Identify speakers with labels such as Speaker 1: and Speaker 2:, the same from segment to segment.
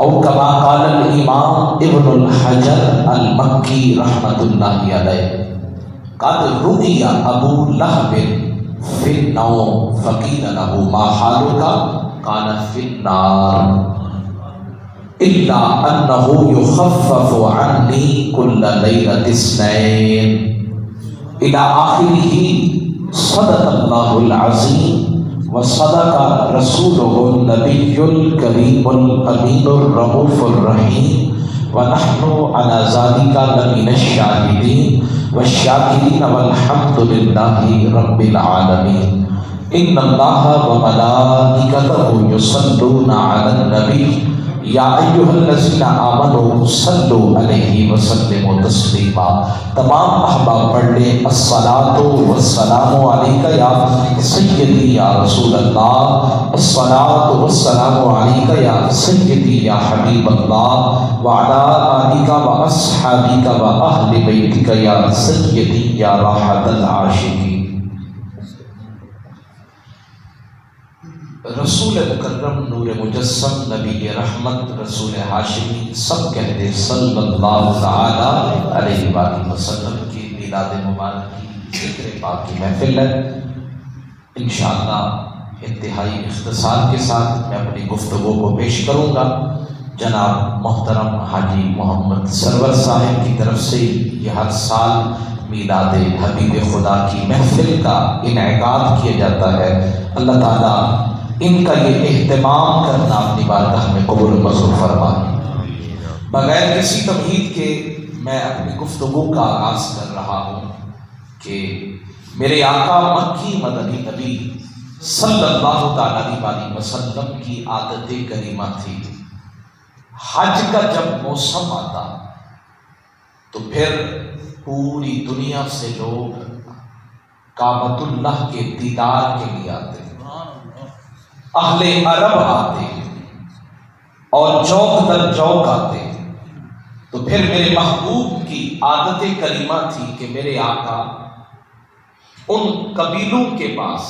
Speaker 1: او کما قال الامام ابن الحجر المکی رحمۃ اللہ علیہ قد رؤی ابو لہب فی النوم فقیل له ما حالک قال فی النار الا انه يخفف عني كل ليلة اثنين الى آخره صدق اللہ العظیم وصدق رسوله النبی الکریم الامین الرؤوف الرحیم ونحن على ذلك لمن الشاہدین والشاکرین والحمد للہ رب العالمین ان اللہ وملائکتہ یصلون علی النبی یا ایھا الذین آمنوا صلوا علیہ وسلموا تسلیما۔ تمام احباب پڑھ لیں الصلاۃ والسلام علیک یا سیدی یا رسول اللہ، الصلاۃ والسلام علیک یا سیدی یا حبیب اللہ، وعلی آلک واصحابک واہل بیتک یا سیدی یا راحت العاشقین۔ رسول مکرم نور مجسم نبی رحمت رسول ہاشمی سب کہتے صلی اللہ تعالی علیہ وآلہ وسلم کی میلاد مبارک کی ذکر پاک کی محفل ہے۔ انشاءاللہ انتہائی اختصار کے ساتھ میں اپنی گفتگو کو پیش کروں گا۔ جناب محترم حاجی محمد سرور صاحب کی طرف سے یہ ہر سال میلاد حبیب خدا کی محفل کا انعقاد کیا جاتا ہے۔ اللہ تعالیٰ ان کا یہ اہتمام کرنا اپنی بارگاہ میں قبول منظور فرمائے۔ بغیر کسی تمہید کے میں اپنی گفتگو کا آغاز کر رہا ہوں کہ میرے آقا مکی مدنی نبی صلی اللہ تعالی علیہ وسلم کی عادت کریمہ تھی، حج کا جب موسم آتا تو پھر پوری دنیا سے لوگ کعبۃ اللہ کے دیدار کے لیے آتے، اہل عرب آتے اور چوک در چوک آتے۔ تو پھر میرے محبوب کی عادت کریمہ تھی کہ میرے آقا ان قبیلوں کے پاس،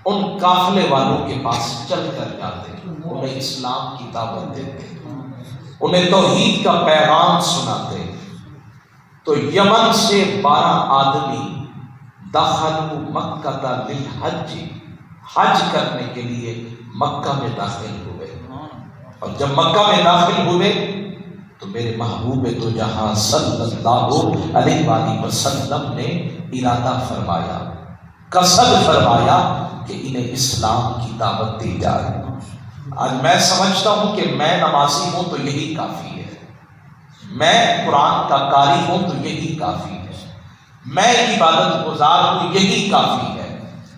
Speaker 1: ان قافلے والوں کے پاس چل کر جاتے، انہیں اسلام کی دعوت دیتے، انہیں توحید کا پیغام سناتے۔ تو یمن سے 12 آدمی دخلوا مکہ للحج، حج کرنے کے لیے مکہ میں داخل ہوئے، اور جب مکہ میں داخل ہوئے تو میرے محبوب تو جہاں صلی اللہ علیہ وآلہ وسلم نے ارادہ فرمایا، قصد فرمایا کہ انہیں اسلام کی دعوت دی جائے۔ آج میں سمجھتا ہوں کہ میں نمازی ہوں تو یہی کافی ہے، میں قرآن کا قاری ہوں تو یہی کافی ہے، میں عبادت گزار ہوں یہی کافی ہے،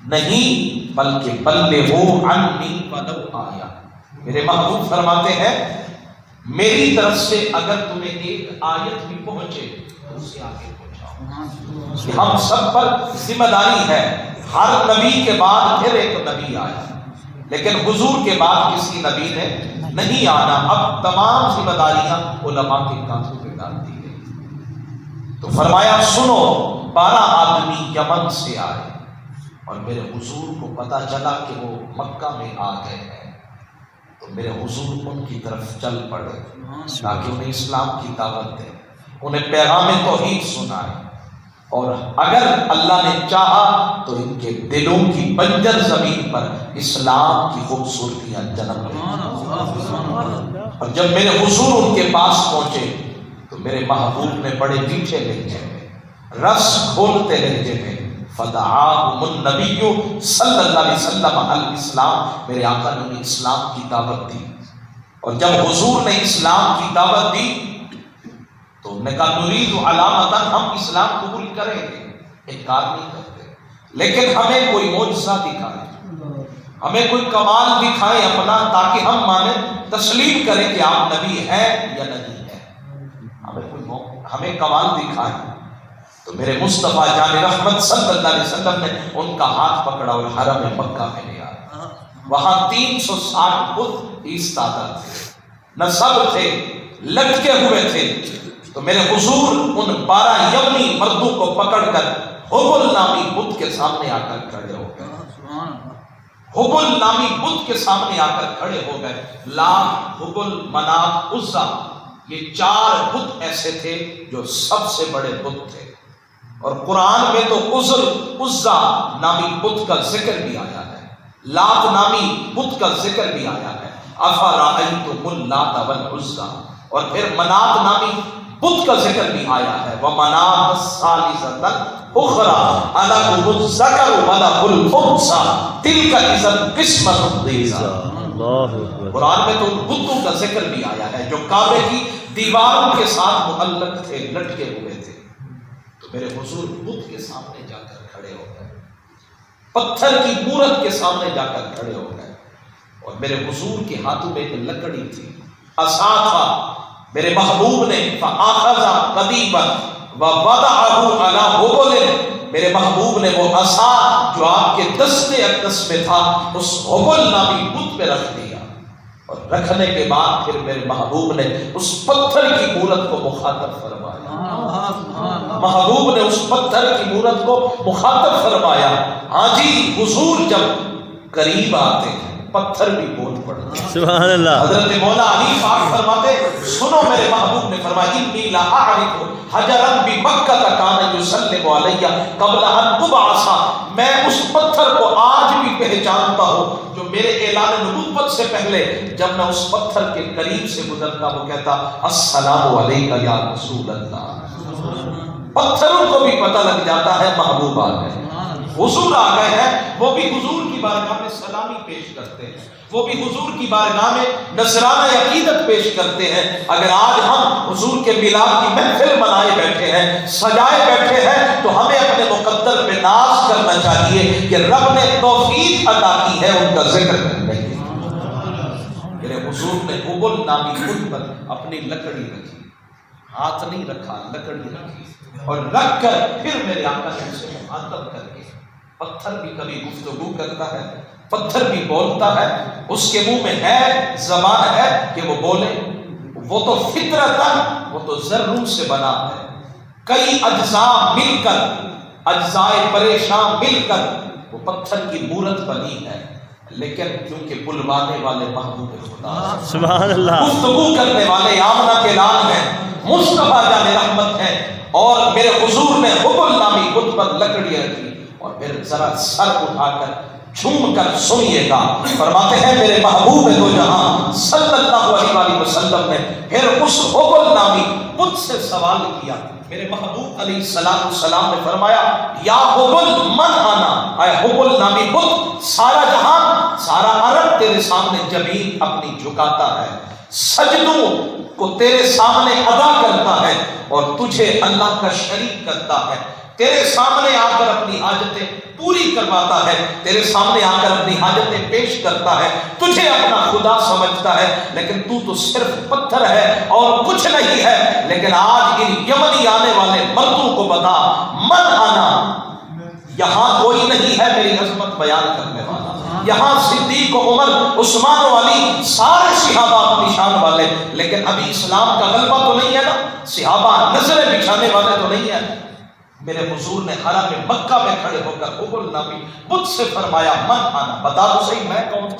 Speaker 1: نہیں بلکہ بلغوا عنی ولو آیا۔ میرے محبوب فرماتے ہیں میری طرف سے اگر تمہیں ایک آیت بھی پہنچے تو اسے آگے پہنچاؤ۔ ہم سب پر ذمہ داری ہے، ہر نبی کے بعد پھر ایک نبی آیا، لیکن حضور کے بعد کسی نبی نے نہیں آنا۔ اب تمام ذمہ داریاں علماء کے کاندھوں پہ ڈال دی گئی۔ تو فرمایا سنو، 12 آدمی یمن سے آئے اور میرے حضور کو پتا چلا کہ وہ مکہ میں آ گئے ہیں، تو میرے حضور ان کی طرف چل پڑے تاکہ انہیں اسلام کی دعوت دیں، انہیں پیغام توحید سنائے، اور اگر اللہ نے چاہا تو ان کے دلوں کی بنجر زمین پر اسلام کی خوبصورتیاں جنم لیں۔ اور جب میرے حضور ان کے پاس پہنچے تو میرے محبوب نے بڑے میٹھے لہجے میں، رس کھولتے لہجے میں فدعاہم النبی صلی اللہ علیہ وسلم الاسلام، میرے آقا نے انہیں اسلام کی دعوت دی۔ اور جب حضور نے اسلام کی دعوت دی تو انہوں نے کہا نرید علامتاً، ہم اسلام قبول کریں گے، انکار نہیں کرتے، لیکن ہمیں کوئی معجزہ دکھائیں، ہمیں کوئی کمال دکھائیں اپنا، تاکہ ہم مانیں، تسلیم کریں کہ آپ نبی ہیں یا نہیں ہیں، ہمیں کمال دکھائیں۔ تو میرے مصطفیٰ جان رحمت صلی اللہ علیہ وسلم نے ان کا ہاتھ پکڑا اور حرم مکہ میں لے آیا۔ وہاں 360 بت ایستادہ تھے، نصب تھے، لٹکے ہوئے تھے۔ تو میرے حضور ان 12 یمنی مردوں کو پکڑ کر حبل نامی بت کے سامنے آ کر کھڑے ہو گئے۔ حبل نامی بت کے سامنے آ کر کھڑے ہو گئے. لات، حبل، منات، عزا، یہ 4 بت ایسے تھے جو سب سے بڑے بت تھے. اور قرآن میں تو عزا نامی بت کا ذکر بھی آیا ہے، لات نامی بت کا ذکر بھی آیا ہے. افرأیتم اللات والعزا. اور پھر منات نامی بت کا ذکر بھی آیا ہے. ومناة الثالثة الأخرى ألکم الذکر ولہ الأنثى تلک اذا قسمۃ ضیزی. قرآن میں تو بتوں کا ذکر بھی آیا ہے جو کعبے کی دیواروں کے ساتھ معلق تھے، لٹکے ہوئے تھے. تو میرے حضور بت کے سامنے جا کر کھڑے ہو گئے، پتھر کی مورت کے سامنے جا کر کھڑے ہو گئے. اور میرے حضور کے ہاتھوں میں ایک لکڑی تھی، عصا تھا. میرے محبوب نے فآخذ قدیبا ووضعه على حبل، میرے محبوب نے وہ عصا جو آپ کے دستے اقدس میں تھا اس حبل نامی بت پہ رکھ دیا. اور رکھنے کے بعد پھر میرے محبوب نے اس پتھر کی مورت کو مخاطب فرمایا. محبوب نے اس پتھر کی مورت کو مخاطب فرمایا. ہاں جی، حضور جب قریب آتے ہیں پتھر بھی بول پڑتے ہیں.
Speaker 2: سبحان اللہ.
Speaker 1: حضرت مولا علی پاک فرماتے سنو، میرے محبوب نے فرمایا انی لا اعرف حجرا بمکہ کان یسلم علی قبل ان ابعث. میں اس پتھر کو آج بھی پہچانتا ہوں جو میرے اعلان نبوت سے پہلے جب میں اس پتھر کے قریب سے گزرتا وہ کہتا السلام علیک یا رسول اللہ. پتھروں کو بھی پتہ لگ جاتا ہے محبوب آ گئے، حضور آ گئے ہیں. وہ بھی حضور کی بارگاہ میں سلامی پیش کرتے ہیں، وہ بھی حضور کی بارگاہ میں نذرانہ عقیدت پیش کرتے ہیں. اگر آج ہم حضور کے میلاد کی محفل منائے بیٹھے ہیں، سجائے بیٹھے ہیں، تو ہمیں اپنے مقدر پہ ناز کرنا چاہیے کہ رب نے توفیق عطا کی ہے ان کا ذکر کرنے کی. میرے حضور نے حبل نامی بت پر اپنی لکڑی رکھی، ہاتھ نہیں رکھا، لکڑی رکھی. اور رکھ کر پھر میرے آقا نے اسے مخاطب کر کے، پتھر بھی کبھی گفتگو کرتا ہے، پتھر بھی بولتا ہے، اس کے منہ میں ہے زبان ہے کہ وہ بولے. وہ تو فطرتاً، وہ تو ذروں سے بنا ہے. کئی اجزاء مل کر، اجزائے پریشان مل کر وہ پتھر کی مورت بنی ہے. لیکن کیونکہ بلوانے والے محبوب خدا،
Speaker 2: سبحان اللہ،
Speaker 1: گفتگو کرنے والے آمنہ کے لال ہیں، مصطفیٰ جان رحمت ہیں. اور میرے حضور نے حبل نامی بت پر لکڑی رکھی. اور پھر ذرا سر اٹھا کر جھوم کر سنیے گا. فرماتے ہیں میرے محبوب دو جہاں صلی اللہ علیہ وآلہ وسلم نے پھر اس حبل نامی بت سے سوال کیا. میرے محبوب علیہ السلام نے فرمایا یا حبل من انا، اے حبل نامی بت، سارا جہان، سارا عرب تیرے سامنے جبین اپنی جھکاتا ہے، سجدوں کو تیرے سامنے ادا کرتا ہے اور تجھے اللہ کا شریک کرتا ہے. تیرے سامنے آ کر اپنی حاجتیں پوری کرواتا ہے، تیرے سامنے آ کر اپنی حاجتیں پیش کرتا ہے، تجھے اپنا خدا سمجھتا ہے. لیکن تو صرف پتھر ہے اور کچھ نہیں ہے. لیکن آج ان یمنی آنے والے مردوں کو بتا من آنا، یہاں کوئی نہیں ہے میری عظمت بیان کرنے والا. یہاں صدیق و عمر، عثمان و علی، سارے صحابہ اپنی شان والے. لیکن ابھی اسلام کا غلبہ تو نہیں ہے نا، صحابہ نظریں بچھانے والے تو نہیں ہیں. میرے حضور نے حرم مکہ میں کھڑے ہو کر حبل نامی بت سے فرمایا من آنا، بتا تو صحیح میں کون ہوں.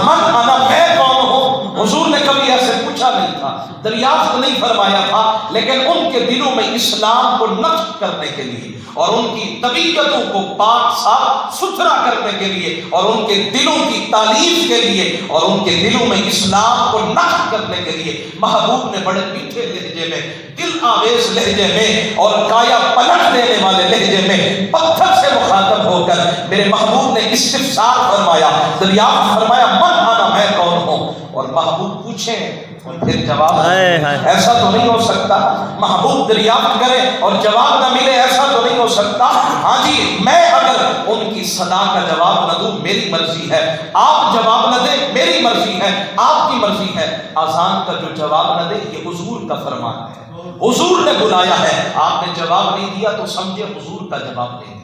Speaker 1: من آنا، میں کون ہوں. حضور نے کبھی ایسے پوچھا نہیں تھا، دریافت نہیں فرمایا تھا. لیکن ان کے دلوں میں اسلام کو نقش کرنے کے لیے اور ان کی طبیعتوں کو پاک صاف ستھرا کرنے کے لیے اور ان کے دلوں کی تعلیف کے لیے اور ان کے دلوں میں اسلام کو نقش کرنے کے لیے محبوب نے بڑے میٹھے لہجے میں، دل آویز لہجے میں اور کایا پلٹ دینے والے لہجے میں پتھر سے مخاطب ہو کر میرے محبوب نے استفسار فرمایا، دریافت فرمایا من آنا، میں کون ہوں. اور محبوب پوچھیں اور پھر جواب، ایسا تو نہیں ہو سکتا. محبوب دریافت کرے اور جواب نہ ملے، ایسا تو نہیں ہو سکتا. ہاں جی، میں اگر ان کی صدا کا جواب نہ دوں میری مرضی ہے، آپ جواب نہ دیں میری مرضی ہے، آپ کی مرضی ہے. اذان کا جو جواب نہ دے یہ حضور کا فرمان ہے، حضور نے بلایا ہے. آپ نے جواب نہیں دیا تو سمجھے حضور کا جواب نہیں دیا.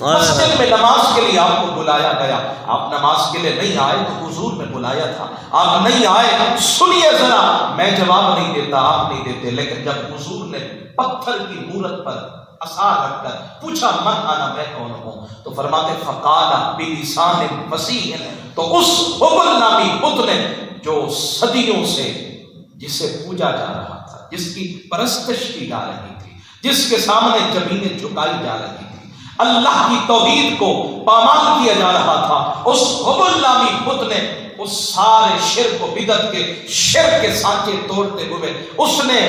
Speaker 1: مسجد میں نماز کے لیے آپ کو بلایا گیا، آپ نماز کے لیے نہیں آئے تو حضور نے بلایا تھا. آپ نہیں آئے، سنیے ذرا، میں جواب نہیں دیتا، آپ نہیں دیتے. لیکن جب حضور نے پتھر کی مورت پر عصا رکھ کر پوچھا من انا میں کون ہوں؟ تو فرماتے فقال بلسان فصیح، تو اس حبل نامی بت نے جو صدیوں سے جسے پوجا جا رہا تھا، جس کی پرستش کی جا رہی تھی، جس کے سامنے زمینیں جھکائی جا رہی تھی، اللہ کی توحید کو پامال کیا جا رہا تھا، اس حبل نامی بت نے اس سارے شرک و بدعت کے شرک کے سانچے توڑتے ہوئے اس نے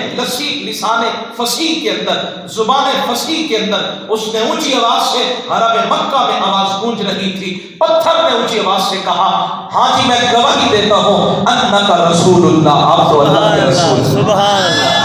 Speaker 1: لسان فصیح کے اندر، زبان فصیح کے اندر اس نے اونچی آواز سے، حرم مکہ میں آواز گونج رہی تھی، پتھر نے اونچی آواز سے کہا ہاں جی میں گواہی دیتا ہوں انک رسول اللہ، آپ تو اللہ کے رسول، سبحان اللہ۔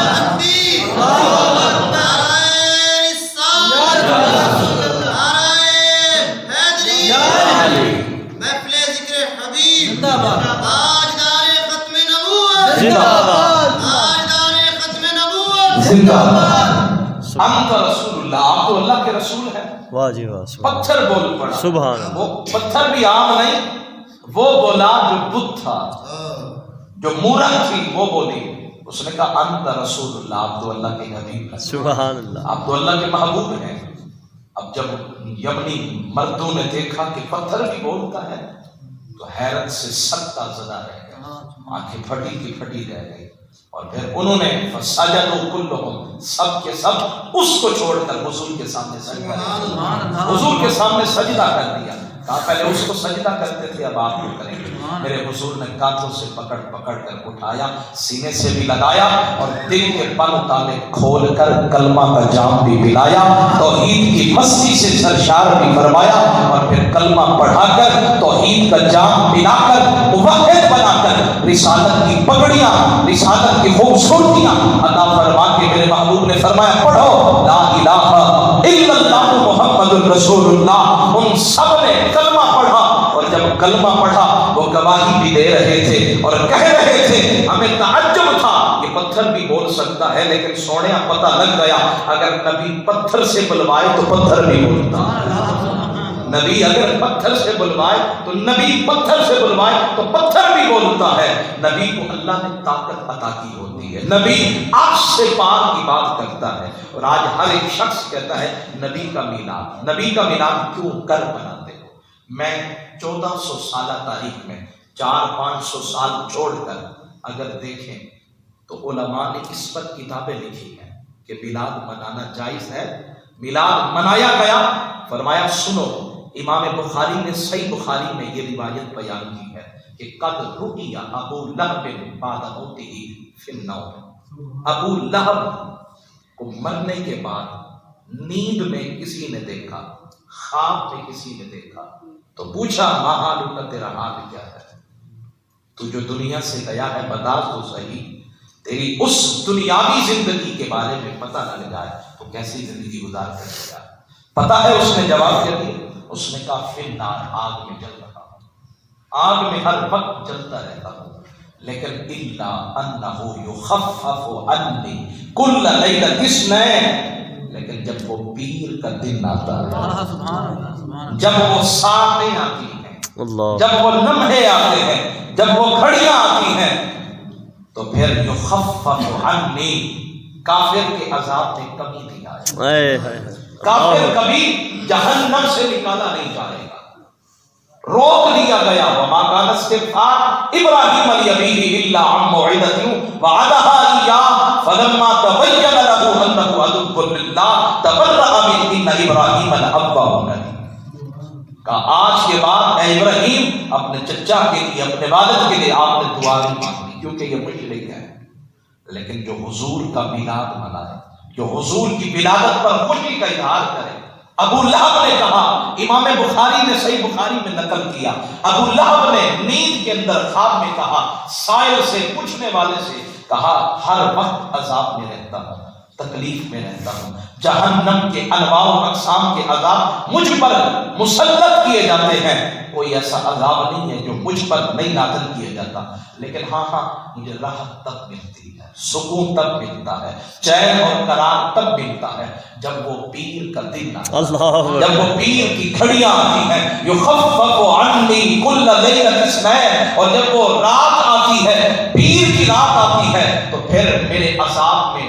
Speaker 1: انت رسول اللہ، آپ تو اللہ کے رسول ہیں۔
Speaker 2: واہ جی واہ،
Speaker 1: پتھر بول پڑا،
Speaker 2: سبحان اللہ۔
Speaker 1: وہ پتھر بھی عام نہیں، وہ بولا جو بت تھا، جو مورت تھی وہ بولی، اس نے کہا انت رسول اللہ، آپ تو اللہ کے حبیب ہیں،
Speaker 2: سبحان اللہ،
Speaker 1: آپ تو اللہ کے محبوب ہیں۔ اب جب یمنی مردوں نے دیکھا کہ پتھر بھی بولتا ہے تو حیرت سے سکتہ زدہ رہ گئے، آنکھیں پھٹی کی پھٹی رہ گئی، اور پھر انہوں نے فسجدوا کلہم، سب کے سب اس کو چھوڑ کر حضور کے سامنے سجدہ کیا، حضور کے سامنے سجدہ کر دیا۔ کہا پہلے اس کو سجدہ کرتے تھے اب آپ کو کریں گے۔ میرے حضور نے کانھوں سے پکڑ پکڑ کر اٹھایا، سینے سے بھی لگایا اور دل کے پن تالے کھول کر کلمہ کا جام بھی پلایا، توحید کی مستی سے سرشار بھی فرمایا، اور پھر کلمہ پڑھا کر توحید کا جام پلا کر موحد بنا کر رسالت کی پگڑیاں، رسالت کی خوبصورتیاں عطا فرما کے میرے محبوب نے فرمایا پڑھو لا الہ الا اللہ محمد الرسول اللہ۔ ان سب نے کلمہ پڑھا، اور جب کلمہ پڑھا وہ گواہی بھی دے رہے تھے اور کہہ رہے تھے ہمیں تعجب تھا کہ پتھر بھی بول سکتا ہے، لیکن سوڑیا پتہ لگ گیا اگر نبی پتھر سے بلوائے تو پتھر بھی بولتا، نبی اگر پتھر سے بلوائے تو نبی پتھر سے بلوائے تو پتھر بھی بولتا ہے۔ نبی کو اللہ نے طاقت عطا کی ہوتی ہے، نبی آگ سے پار کی بات کرتا ہے، اور آج ہر ایک شخص کہتا ہے نبی کا میلاد، نبی کا میلاد کیوں کر بناتے ہو؟ میں 1400 سالہ تاریخ میں 400-500 سال چھوڑ کر اگر دیکھیں تو علماء نے اس پر کتابیں لکھی ہیں کہ میلاد منانا جائز ہے، میلاد منایا گیا۔ فرمایا سنو، امام بخاری نے صحیح بخاری میں یہ روایت بیان کی ہے کہ قد رؤی ابو لہب بعد موتہ فی النوم، ابو لہب کو مرنے کے بعد نیند میں کسی نے دیکھا، خواب میں کسی نے دیکھا، تو پوچھا ما حالک، تیرا حال کیا ہے؟ تو جو دنیا سے گیا ہے بتا تو صحیح، تیری اس دنیاوی زندگی کے بارے میں پتہ نہ لگائے تو کیسی زندگی گزار کر گیا؟ پتہ ہے اس نے جواب کیا دیا؟ اس نے کہا فی النار، آگ میں جل رہا ہوں، آگ میں ہر وقت جلتا رہتا ہوں، لیکن الا انہ یخفف عنی کل لیلۃ اثنین، لیکن جب وہ پیر کا دن آتا ہے، جب وہ ساعتیں آتی ہیں، جب وہ لمحے آتے ہیں، جب وہ گھڑیاں آتی ہیں، تو پھر یخفف عنی، کافر کے عذاب میں کمی نہیں آئے، کافر کبھی جہنم سے نکالا نہیں جائے گا، روک دیا گیا۔ وما كان استغفار ابراہیم لابیہ الا عن موعدۃ وعدها اياه فلما تبين له انه عدو لله تبرأ من ان ابراہیم لأواه حلیم۔ کہا آج کے بعد اے ابراہیم اپنے چچا کے لیے، اپنے والد کے لیے آپ نے دعا نہیں مانگی کیونکہ یہ مشرک ہے، لیکن جو حضور کا میلاد منائے، جو حضور کی ولادت پر خوشی کا اظہار کرے۔ ابو لہب نے کہا، امام بخاری نے صحیح بخاری میں نقل کیا، ابو لہب نے نیند کے اندر خواب میں کہا، سائل سے پوچھنے والے سے کہا ہر وقت عذاب میں رہتا ہوں، تکلیف میں رہتا ہوں، جہنم کے انواع و اقسام کے عذاب مجھ پر مسلط کیے جاتے ہیں، کوئی ایسا عذاب نہیں ہے جو مجھ پر نہیں نازل کیا جاتا، لیکن ہاں مجھے راحت تب ملتی ہے، سکون تب ملتا ہے، چین اور قرار تب ملتا ہے جب وہ پیر کا دن آتا ہے، جب وہ پیر کی گھڑیاں آتی ہیں، یخفف عنی کل لیلۃ اثنین، اور جب وہ رات آتی ہے، پیر کی رات آتی ہے، تو پھر میرے عذاب میں